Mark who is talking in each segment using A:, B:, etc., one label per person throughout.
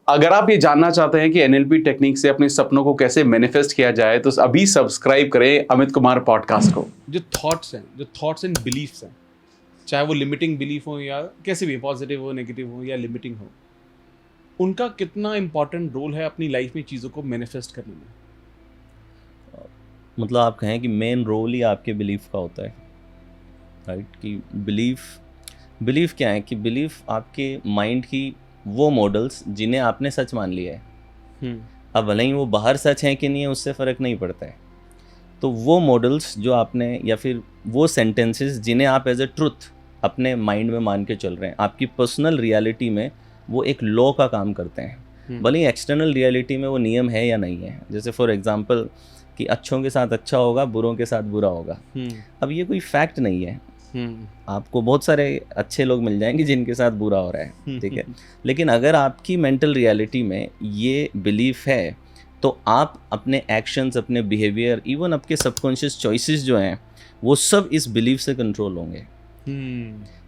A: अगर आप ये जानना चाहते हैं कि एनएलपी टेक्निक से अपने सपनों को कैसे मैनिफेस्ट किया जाए तो अभी सब्सक्राइब करें अमित कुमार पॉडकास्ट को।
B: जो थॉट्स एंड बिलीफ्स हैं, चाहे वो लिमिटिंग बिलीफ हो या कैसे भी, पॉजिटिव हो, नेगेटिव हो या लिमिटिंग हो, उनका कितना इंपॉर्टेंट रोल है अपनी लाइफ में चीज़ों को मैनिफेस्ट करने में?
C: मतलब आप कहें कि मेन रोल ही आपके बिलीफ का होता है, राइट? कि बिलीफ क्या है कि बिलीफ आपके माइंड की वो मॉडल्स जिन्हें आपने सच मान लिया है। अब भले ही वो बाहर सच है कि नहीं है उससे फ़र्क नहीं पड़ता है, तो वो मॉडल्स जो आपने, या फिर वो सेंटेंसेस जिन्हें आप एज ए ट्रुथ अपने माइंड में मान के चल रहे हैं, आपकी पर्सनल रियलिटी में वो एक लॉ का काम करते हैं। भले ही एक्सटर्नल रियलिटी में वो नियम है या नहीं है। जैसे फॉर एग्जांपल कि अच्छों के साथ अच्छा होगा, बुरों के साथ बुरा होगा। अब ये कोई फैक्ट नहीं है। आपको बहुत सारे अच्छे लोग मिल जाएंगे जिनके साथ बुरा हो रहा है, ठीक है। लेकिन अगर आपकी मेंटल रियलिटी में ये बिलीफ है तो आप अपने एक्शंस, अपने बिहेवियर, इवन आपके सबकॉन्शियस चॉइसेस जो हैं वो सब इस बिलीफ से कंट्रोल होंगे।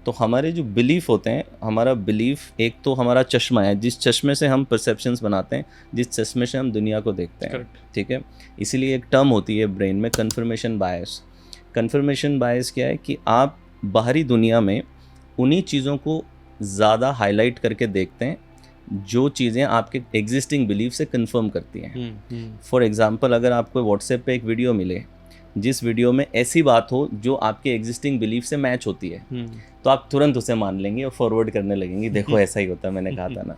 C: तो हमारे जो बिलीफ होते हैं, हमारा बिलीफ एक तो हमारा चश्मा है, जिस चश्मे से हम परसेप्शंस बनाते हैं, जिस चश्मे से हम दुनिया को देखते हैं, ठीक है। इसीलिए एक टर्म होती है ब्रेन में, कन्फर्मेशन बायस। कन्फर्मेशन बायस क्या है कि आप बाहरी दुनिया में उन्हीं चीज़ों को ज़्यादा हाईलाइट करके देखते हैं जो चीज़ें आपके एग्जिस्टिंग बिलीफ से कंफर्म करती हैं। फॉर एग्जांपल, अगर आपको व्हाट्सएप पे एक वीडियो मिले जिस वीडियो में ऐसी बात हो जो आपके एग्जिस्टिंग बिलीफ से मैच होती है, तो आप तुरंत उसे मान लेंगे और फॉरवर्ड करने लगेंगे, देखो ऐसा ही होता है, मैंने कहा था ना।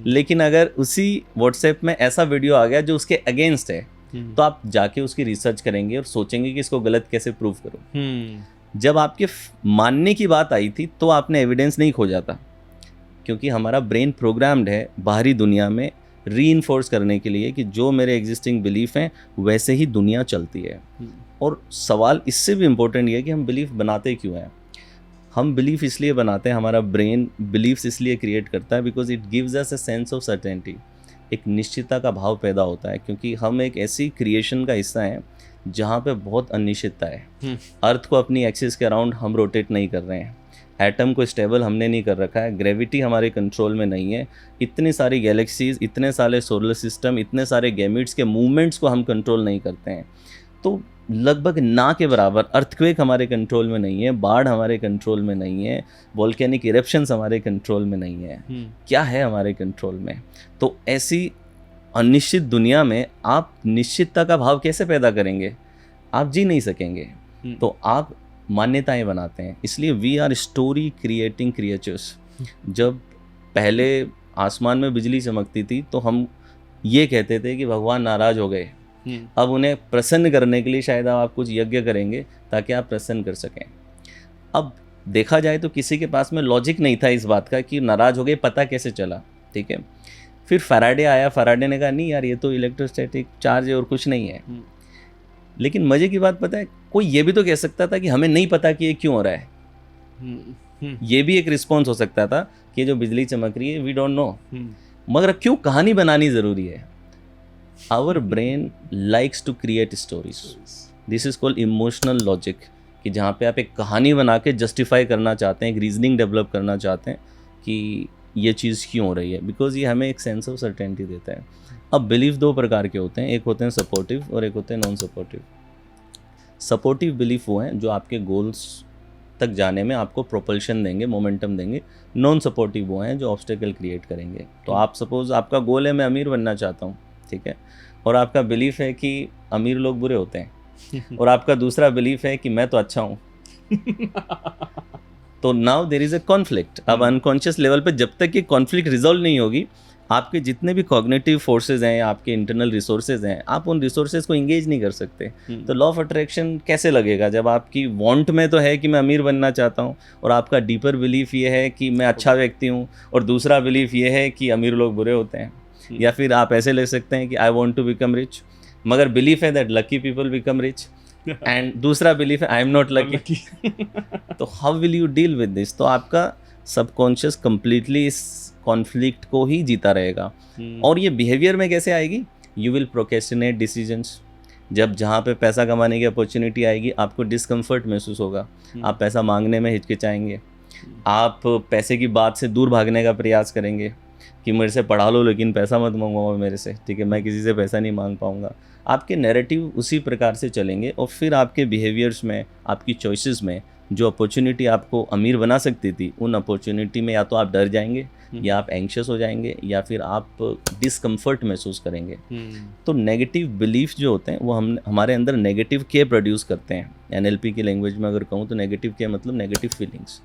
C: लेकिन अगर उसी व्हाट्सएप में ऐसा वीडियो आ गया जो उसके अगेंस्ट है, तो आप जाके उसकी रिसर्च करेंगे और सोचेंगे कि इसको गलत कैसे प्रूव करूं। जब आपके मानने की बात आई थी तो आपने एविडेंस नहीं खोजा था, क्योंकि हमारा ब्रेन प्रोग्राम्ड है बाहरी दुनिया में रीइंफोर्स करने के लिए कि जो मेरे एग्जिस्टिंग बिलीफ हैं वैसे ही दुनिया चलती है। और सवाल इससे भी इम्पोर्टेंट ये है कि हम बिलीफ बनाते क्यों हैं। हम बिलीफ इसलिए बनाते हैं, हमारा ब्रेन बिलीफ्स इसलिए क्रिएट करता है because it gives us a sense of certainty. एक निश्चितता का भाव पैदा होता है, क्योंकि हम एक ऐसी क्रिएशन का हिस्सा हैं जहाँ पे बहुत अनिश्चितता है। अर्थ को अपनी एक्सिस के अराउंड हम रोटेट नहीं कर रहे हैं, एटम को स्टेबल हमने नहीं कर रखा है, ग्रेविटी हमारे कंट्रोल में नहीं है, इतनी सारी गैलेक्सीज, इतने सारे सोलर सिस्टम, इतने सारे गैमिट्स के मूवमेंट्स को हम कंट्रोल नहीं करते हैं। तो लगभग ना के बराबर अर्थक्वेक हमारे कंट्रोल में नहीं है, बाढ़ हमारे कंट्रोल में नहीं है, वोल्केनिक इरप्शंस हमारे कंट्रोल में नहीं है। क्या है हमारे कंट्रोल में? तो ऐसी अनिश्चित दुनिया में आप निश्चितता का भाव कैसे पैदा करेंगे? आप जी नहीं सकेंगे। तो आप मान्यताएं बनाते हैं। इसलिए we are story creating creatures. जब पहले आसमान में बिजली चमकती थी तो हम ये कहते थे कि भगवान नाराज हो गए। अब उन्हें प्रसन्न करने के लिए शायद आप कुछ यज्ञ करेंगे ताकि आप प्रसन्न कर सकें। अब देखा जाए तो किसी के पास में लॉजिक नहीं था इस बात का कि नाराज हो गए, पता कैसे चला, ठीक है। फिर फैराडे आया, फैराडे ने कहा नहीं यार ये तो इलेक्ट्रोस्टैटिक चार्ज है और कुछ नहीं है। लेकिन मजे की बात पता है, कोई ये भी तो कह सकता था कि हमें नहीं पता कि ये क्यों हो रहा है। ये भी एक रिस्पॉन्स हो सकता था कि जो बिजली चमक रही है वी डोंट नो। मगर क्यों कहानी बनानी ज़रूरी है? Our brain likes to create stories. This is called emotional logic, कि जहाँ पे आप एक कहानी बना के जस्टिफाई करना चाहते हैं, एक रीजनिंग डेवलप करना चाहते हैं कि ये चीज़ क्यों हो रही है, बिकॉज ये हमें एक सेंस ऑफ सर्टेनिटी देता है। अब बिलीफ दो प्रकार के होते हैं, एक होते हैं सपोर्टिव और एक होते हैं नॉन सपोर्टिव। सपोर्टिव बिलीफ वो हैं जो आपके गोल्स तक जाने में आपको प्रोपल्शन देंगे, मोमेंटम देंगे। नॉन सपोर्टिव वो हैं जो ऑब्स्टेकल क्रिएट करेंगे। तो आप सपोज आपका गोल है मैं अमीर बनना चाहता हूँ, ठीक है, और आपका बिलीफ है कि अमीर लोग बुरे होते हैं और आपका दूसरा बिलीफ है कि मैं तो अच्छा हूँ। तो now there is a conflict. अब अनकॉन्शियस लेवल पे जब तक ये कॉन्फ्लिक्ट रिजॉल्व नहीं होगी, आपके जितने भी कॉग्निटिव फोर्सेज हैं, आपके इंटरनल रिसोर्सेज हैं, आप उन रिसोर्सेज को इंगेज नहीं कर सकते। तो लॉ ऑफ अट्रैक्शन कैसे लगेगा जब आपकी वांट में तो है कि मैं अमीर बनना चाहता हूँ और आपका डीपर बिलीफ ये है कि मैं अच्छा व्यक्ति हूँ, और दूसरा बिलीफ ये है कि अमीर लोग बुरे होते हैं। या फिर आप ऐसे ले सकते हैं कि I want to become rich, मगर बिलीफ है that lucky people become rich, and दूसरा बिलीफ है आई एम नॉट लकी। तो how will you deal with this? तो आपका सबकॉन्शियस कंप्लीटली इस कॉन्फ्लिक्ट को ही जीता रहेगा। और ये बिहेवियर में कैसे आएगी? You will procrastinate decisions. जब जहाँ पे पैसा कमाने की अपॉर्चुनिटी आएगी आपको डिस्कम्फर्ट महसूस होगा, आप पैसा मांगने में हिचकिचाएंगे, आप पैसे की बात से दूर भागने का प्रयास करेंगे। कि मेरे से पढ़ा लो लेकिन पैसा मत मंगवाओ मेरे से, ठीक है, मैं किसी से पैसा नहीं मांग पाऊंगा। आपके नैरेटिव उसी प्रकार से चलेंगे और फिर आपके बिहेवियर्स में, आपकी चॉइसेस में जो अपॉर्चुनिटी आपको अमीर बना सकती थी, उन अपॉर्चुनिटी में या तो आप डर जाएंगे, या आप एंग्शियस हो जाएंगे, या फिर आप डिस्कम्फर्ट महसूस करेंगे। तो नेगेटिव बिलीफ जो होते हैं वो हमारे अंदर नेगेटिव के प्रोड्यूस करते हैं। एनएलपी की लैंग्वेज में अगर कहूँ तो नेगेटिव के मतलब नेगेटिव फीलिंग्स,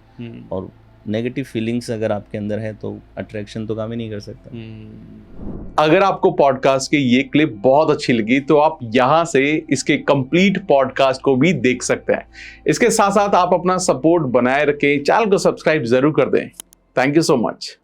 C: और नेगेटिव फीलिंग्स अगर आपके अंदर है तो अट्रैक्शन तो काम ही नहीं कर सकता।
A: अगर आपको पॉडकास्ट की ये क्लिप बहुत अच्छी लगी तो आप यहाँ से इसके कंप्लीट पॉडकास्ट को भी देख सकते हैं। इसके साथ साथ आप अपना सपोर्ट बनाए रखें, चैनल को सब्सक्राइब जरूर कर दें। Thank you so much.